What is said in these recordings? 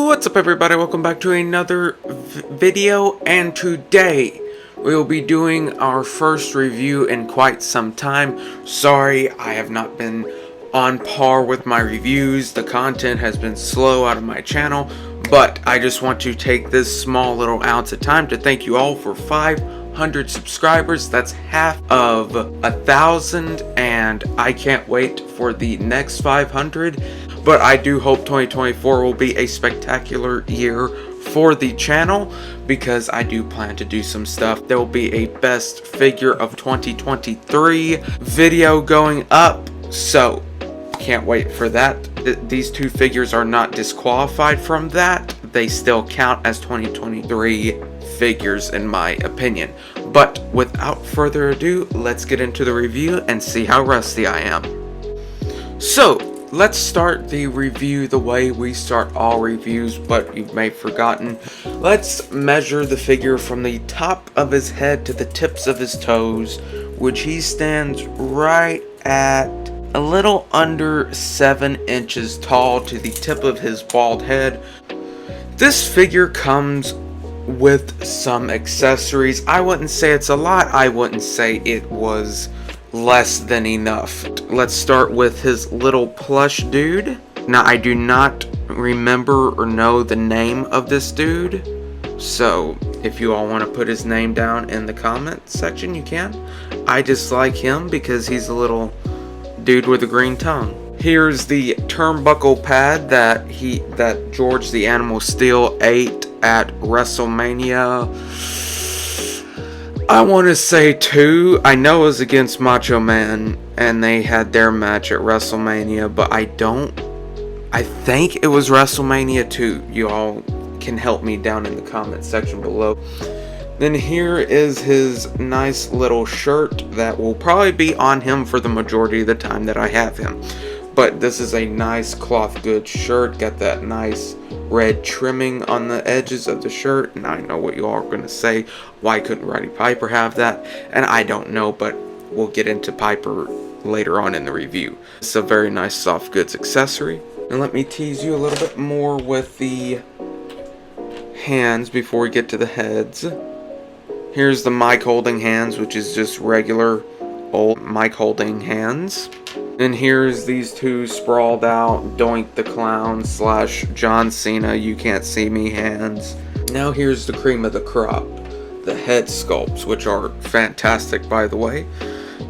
What's up, everybody? Welcome back to another video, and today we will be doing our first review in quite some time. Sorry, I have not been on par with my reviews. The content has been slow out of my channel, but I just want to take this small little ounce of time to thank you all for 500 subscribers. That's half of 1,000, and I can't wait for the next 500. But I do hope 2024 will be a spectacular year for the channel, because I do plan to do some stuff. There will be a best figure of 2023 video going up, so can't wait for that. These two figures are not disqualified from that. They still count as 2023 figures in my opinion. But without further ado, let's get into the review and see how rusty I am. So let's start the review the way we start all reviews, but you may have forgotten. Let's measure the figure from the top of his head to the tips of his toes, which he stands right at a little under 7 inches tall to the tip of his bald head. This figure comes with some accessories. I wouldn't say it's a lot. I wouldn't say it was less than enough. Let's start with his little plush dude. Now, I do not remember or know the name of this dude, so if you all want to put his name down in the comment section, you can. I just like him because he's a little dude with a green tongue. Here's the turnbuckle pad that George the Animal Steele ate at WrestleMania. I want to say 2. I know it was against Macho Man, and they had their match at WrestleMania, but I think it was WrestleMania 2. You all can help me down in the comment section below. Then here is his nice little shirt that will probably be on him for the majority of the time that I have him. But this is a nice cloth goods shirt. Got that nice red trimming on the edges of the shirt, and I know what you all are going to say. Why couldn't Roddy Piper have that? And I don't know, but we'll get into Piper later on in the review. It's a very nice soft goods accessory. And let me tease you a little bit more with the hands before we get to the heads. Here's the mic holding hands, which is just regular old mic holding hands. And here's these two sprawled out Doink the Clown / John Cena you can't see me hands. Now here's the cream of the crop, the head sculpts, which are fantastic, by the way.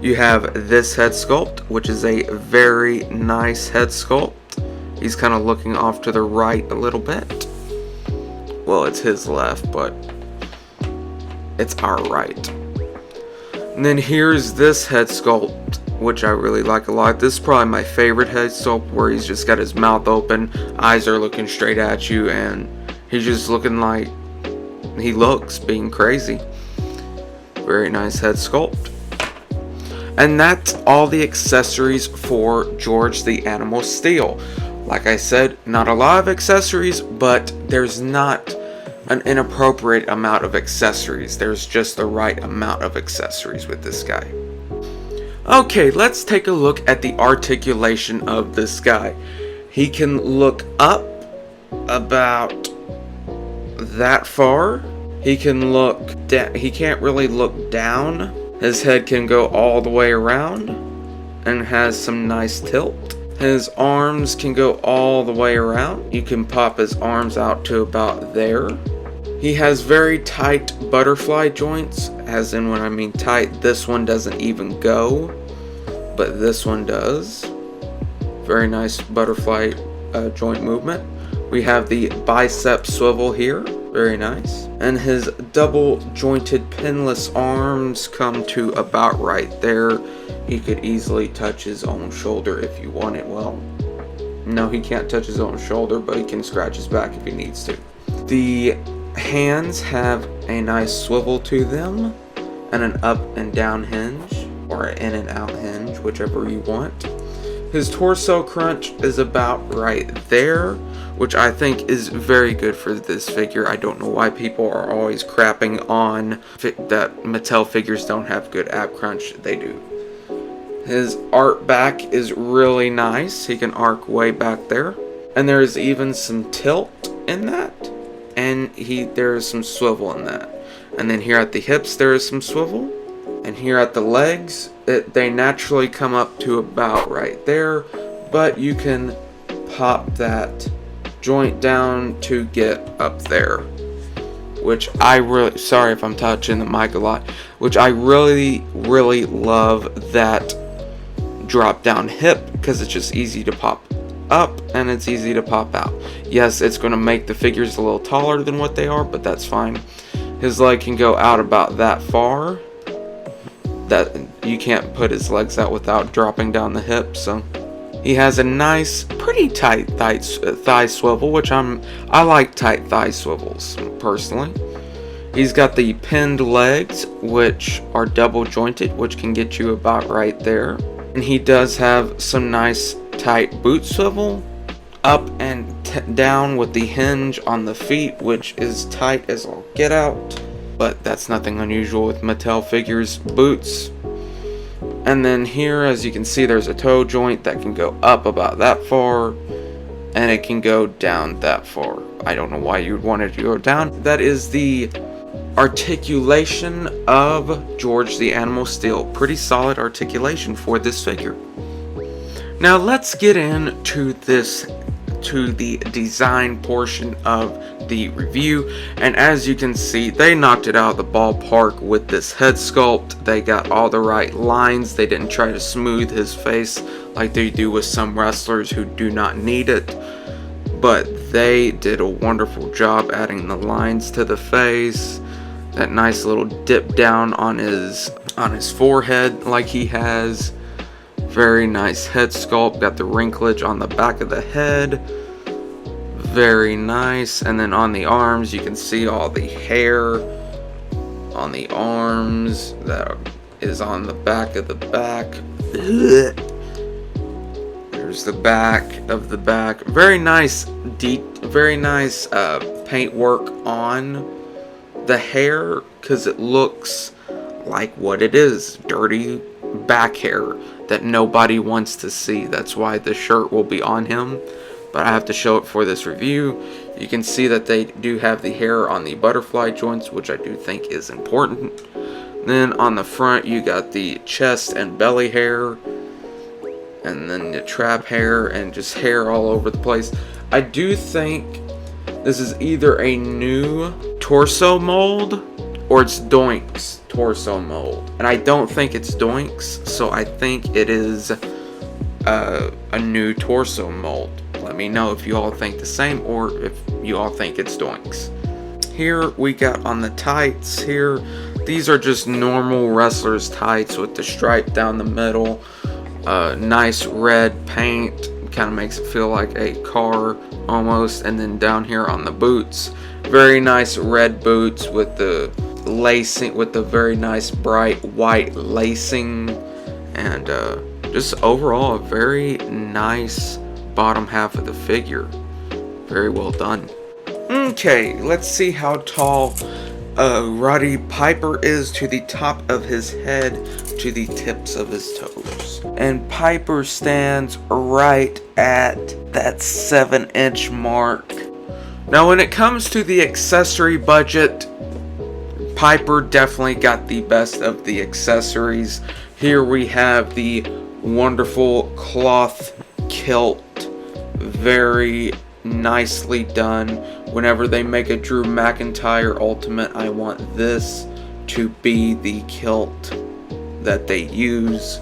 You have this head sculpt, which is a very nice head sculpt. He's kind of looking off to the right a little bit. Well, it's his left, but it's our right. And then here's this head sculpt, which I really like a lot. This is probably my favorite head sculpt, where he's just got his mouth open, eyes are looking straight at you, and he's just looking like he looks, being crazy. Very nice head sculpt. And that's all the accessories for George the Animal Steele. Like I said, not a lot of accessories, but there's not an inappropriate amount of accessories. There's just the right amount of accessories with this guy. Okay, let's take a look at the articulation of this guy. He can look up about that far. He can look down. He can't really look down. His head can go all the way around and has some nice tilt. His arms can go all the way around. You can pop his arms out to about there. He has very tight butterfly joints, as in when I mean tight, this one doesn't even go, but this one does. Very nice butterfly joint movement. We have the bicep swivel here, very nice. And his double jointed pinless arms come to about right there. He could easily touch his own shoulder if you wanted. Well, no, he can't touch his own shoulder, but he can scratch his back if he needs to. The hands have a nice swivel to them and an up and down hinge, or an in and out hinge, whichever you want. His torso crunch is about right there, which I think is very good for this figure. I don't know why people are always crapping on that Mattel figures don't have good ab crunch. They do. His arc back is really nice. He can arc way back there. And there's even some tilt in that. And there is some swivel in that. And then here at the hips there is some swivel. And here at the legs, they naturally come up to about right there. But you can pop that joint down to get up there. Which I really, sorry if I'm touching the mic a lot. Which I really, really love that drop down hip, because it's just easy to pop up and it's easy to pop out. Yes, it's going to make the figures a little taller than what they are, but that's fine. His leg can go out about that far. That you can't put his legs out without dropping down the hip. So he has a nice, pretty tight thigh swivel, which I like tight thigh swivels personally. He's got the pinned legs, which are double jointed, which can get you about right there. And he does have some nice tight boot swivel up and down with the hinge on the feet, which is tight as all get out. But that's nothing unusual with Mattel figures boots. And then here, as you can see, there's a toe joint that can go up about that far, and it can go down that far. I don't know why you would want it to go down. That is the articulation of George the Animal Steele. Pretty solid articulation for this figure. Now let's get into the design portion of the review, and as you can see, they knocked it out of the ballpark with this head sculpt. They got all the right lines. They didn't try to smooth his face like they do with some wrestlers who do not need it, but they did a wonderful job adding the lines to the face. That nice little dip down on his forehead like he has. Very nice head sculpt. Got the wrinklage on the back of the head. Very nice. And then on the arms, you can see all the hair on the arms that is on the back of the back. There's the back of the back. Very nice paint work on the hair, because it looks like what it is, dirty back hair that nobody wants to see. That's why the shirt will be on him, but I have to show it for this review. You can see that they do have the hair on the butterfly joints, which I do think is important. Then on the front you got the chest and belly hair, and then the trap hair, and just hair all over the place. I do think this is either a new torso mold or it's Doink's torso mold, and I don't think it's Doink's, so I think it is a new torso mold. Let me know if you all think the same or if you all think it's Doink's. Here we got on the tights here, these are just normal wrestlers tights with the stripe down the middle. Nice red paint, kind of makes it feel like a car almost. And then down here on the boots, very nice red boots with the lacing, with the very nice bright white lacing, and just overall a very nice bottom half of the figure. Very well done. Okay, let's see how tall Roddy Piper is to the top of his head to the tips of his toes. And Piper stands right at that 7-inch mark. Now when it comes to the accessory budget, Piper definitely got the best of the accessories. Here we have the wonderful cloth kilt, very nicely done. Whenever they make a Drew McIntyre Ultimate, I want this to be the kilt that they use.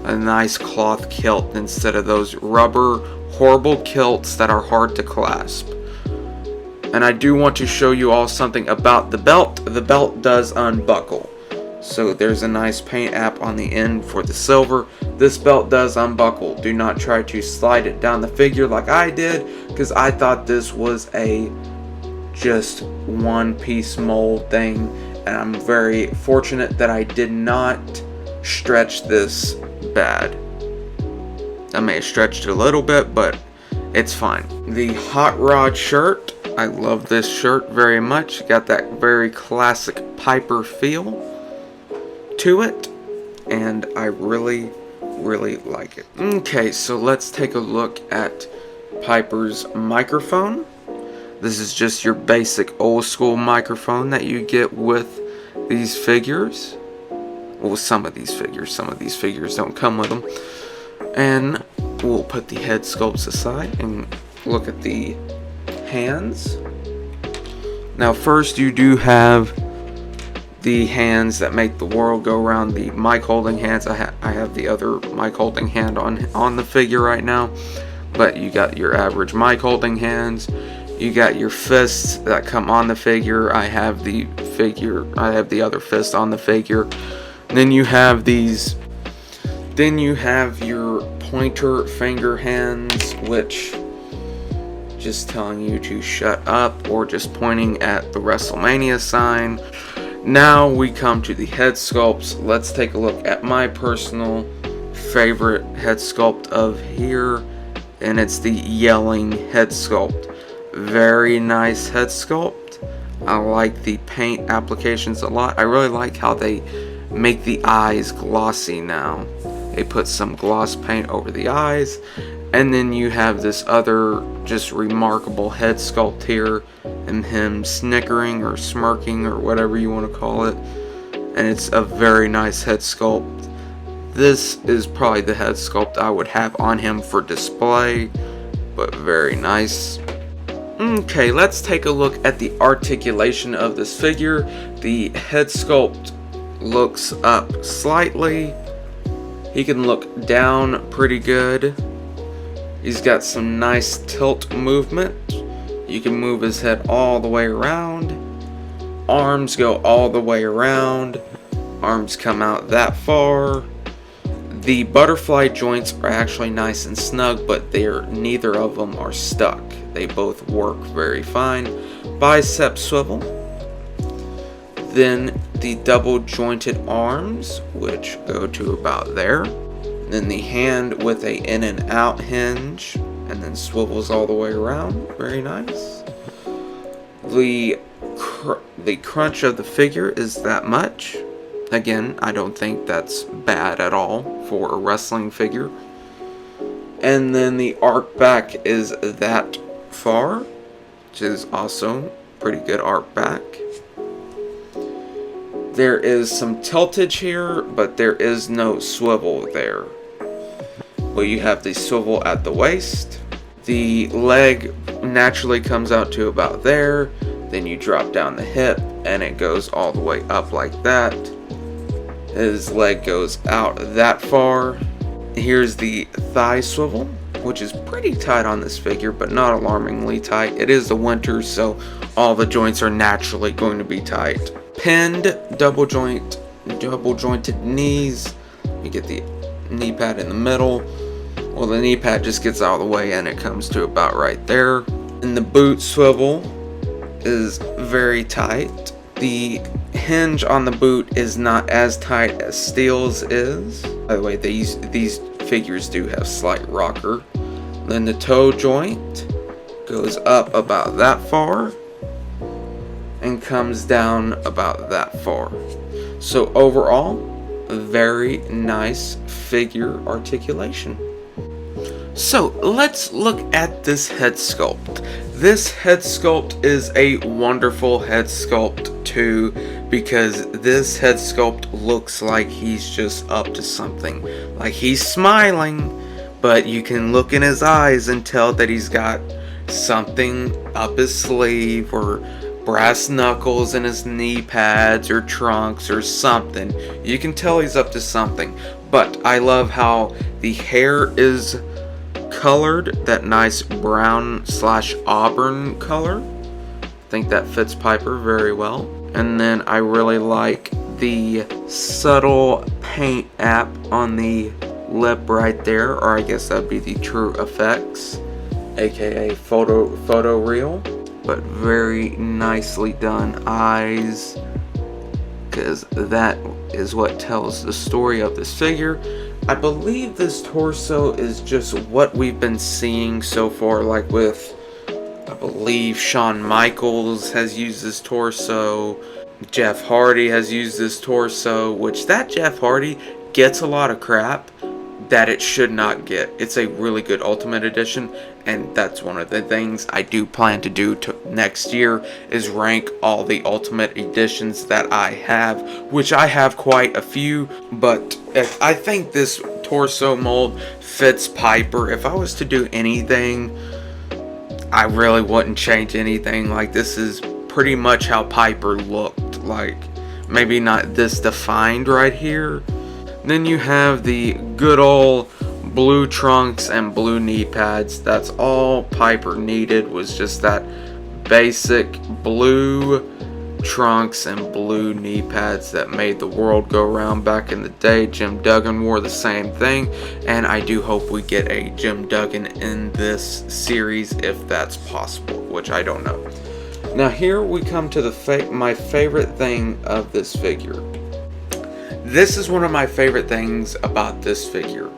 A nice cloth kilt instead of those rubber horrible kilts that are hard to clasp. And I do want to show you all something about the belt. The belt does unbuckle. So there's a nice paint app on the end for the silver. This belt does unbuckle. Do not try to slide it down the figure like I did, because I thought this was a just one piece mold thing, and I'm very fortunate that I did not stretch this bad. I may have stretched it a little bit, but it's fine. The Hot Rod shirt. I love this shirt very much. Got that very classic Piper feel to it, and I really like it. Okay, so let's take a look at Piper's microphone. This is just your basic old school microphone that you get with these figures. Well, some of these figures don't come with them. And we'll put the head sculpts aside and look at the hands. Now first, you do have the hands that make the world go round, the mic holding hands. I have the other mic holding hand on the figure right now, but you got your average mic holding hands. You got your fists that come on the figure. I have the other fist on the figure. Then you have these. Then you have your pointer finger hands, which just telling you to shut up or just pointing at the WrestleMania sign. Now we come to the head sculpts. Let's take a look at my personal favorite head sculpt of here, and it's the yelling head sculpt. Very nice head sculpt. I like the paint applications a lot. I really like how they make the eyes glossy now. They put some gloss paint over the eyes, and then you have this other just remarkable head sculpt here, and him snickering or smirking or whatever you want to call it, and it's a very nice head sculpt. This is probably the head sculpt I would have on him for display, but very nice. Okay, let's take a look at the articulation of this figure. The head sculpt looks up slightly. He can look down pretty good. He's got some nice tilt movement. You can move his head all the way around. Arms go all the way around. Arms come out that far. The butterfly joints are actually nice and snug, but neither of them are stuck. They both work very fine. Bicep swivel. Then the double jointed arms, which go to about there. Then the hand with a in and out hinge, and then swivels all the way around. Very nice. The crunch of the figure is that much. Again, I don't think that's bad at all for a wrestling figure. And then the arc back is that far, which is also pretty good arc back. There is some tiltage here, but there is no swivel there. Well, you have the swivel at the waist. The leg naturally comes out to about there. Then you drop down the hip, and it goes all the way up like that. His leg goes out that far. Here's the thigh swivel, which is pretty tight on this figure, but not alarmingly tight. It is the winter, so all the joints are naturally going to be tight. Pinned double jointed knees. You get the knee pad in the middle. Well, the knee pad just gets out of the way, and it comes to about right there. And the boot swivel is very tight. The hinge on the boot is not as tight as Steele's is. By the way, these figures do have slight rocker. Then the toe joint goes up about that far and comes down about that far. So overall, a very nice figure articulation. So let's look at this head sculpt. This head sculpt is a wonderful head sculpt too, because this head sculpt looks like he's just up to something. Like he's smiling, but you can look in his eyes and tell that he's got something up his sleeve, or brass knuckles in his knee pads or trunks or something. You can tell he's up to something. But I love how the hair is colored, that nice brown / auburn color. I think that fits Piper very well. And then I really like the subtle paint app on the lip right there, or I guess that'd be the True Effects, aka photo reel. But very nicely done eyes, because that is what tells the story of this figure. I believe this torso is just what we've been seeing so far, like with, I believe Shawn Michaels has used this torso, Jeff Hardy has used this torso, which that Jeff Hardy gets a lot of crap that it should not get. It's a really good Ultimate Edition, and that's one of the things I do plan to do next year, is rank all the Ultimate Editions that I have, which I have quite a few, but I think this torso mold fits Piper. If I was to do anything, I really wouldn't change anything. Like, this is pretty much how Piper looked. Like, maybe not this defined right here. Then you have the good old blue trunks and blue knee pads. That's all Piper needed, was just that basic blue trunks and blue knee pads that made the world go round back in the day. Jim Duggan wore the same thing, and I do hope we get a Jim Duggan in this series if that's possible, which I don't know. Now here we come to my favorite thing of this figure. This is one of my favorite things about this figure.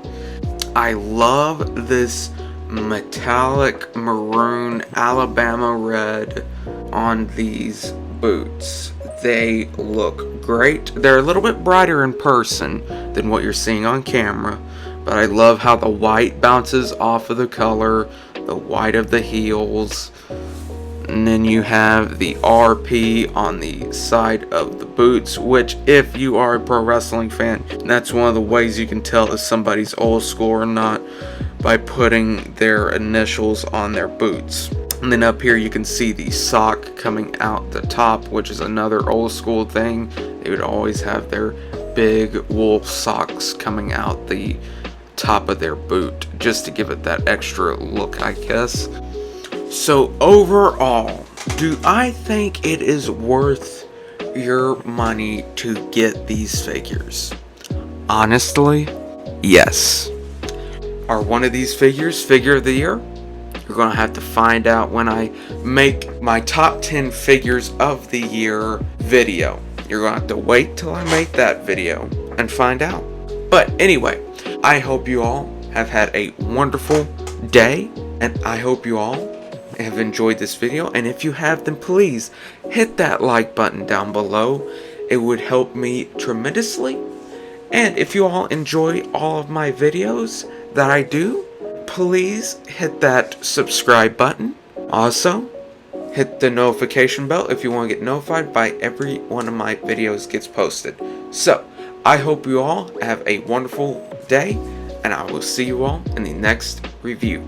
I love this metallic maroon Alabama red on these boots. They look great. They're a little bit brighter in person than what you're seeing on camera, but I love how the white bounces off of the color, the white of the heels. And then you have the RP on the side of the boots, which, if you are a pro wrestling fan, that's one of the ways you can tell if somebody's old school or not, by putting their initials on their boots. And then up here you can see the sock coming out the top, which is another old school thing. They would always have their big wool socks coming out the top of their boot, just to give it that extra look, I guess. So overall, do I think it is worth your money to get these figures? Honestly, yes. Are one of these figures figure of the year? You're going to have to find out when I make my top 10 figures of the year video. You're going to have to wait till I make that video and find out. But anyway, I hope you all have had a wonderful day, and I hope you all have enjoyed this video, and if you have, then please hit that like button down below. It would help me tremendously. And if you all enjoy all of my videos that I do, please hit that subscribe button. Also, hit the notification bell if you want to get notified by every one of my videos gets posted. So, I hope you all have a wonderful day, and I will see you all in the next review.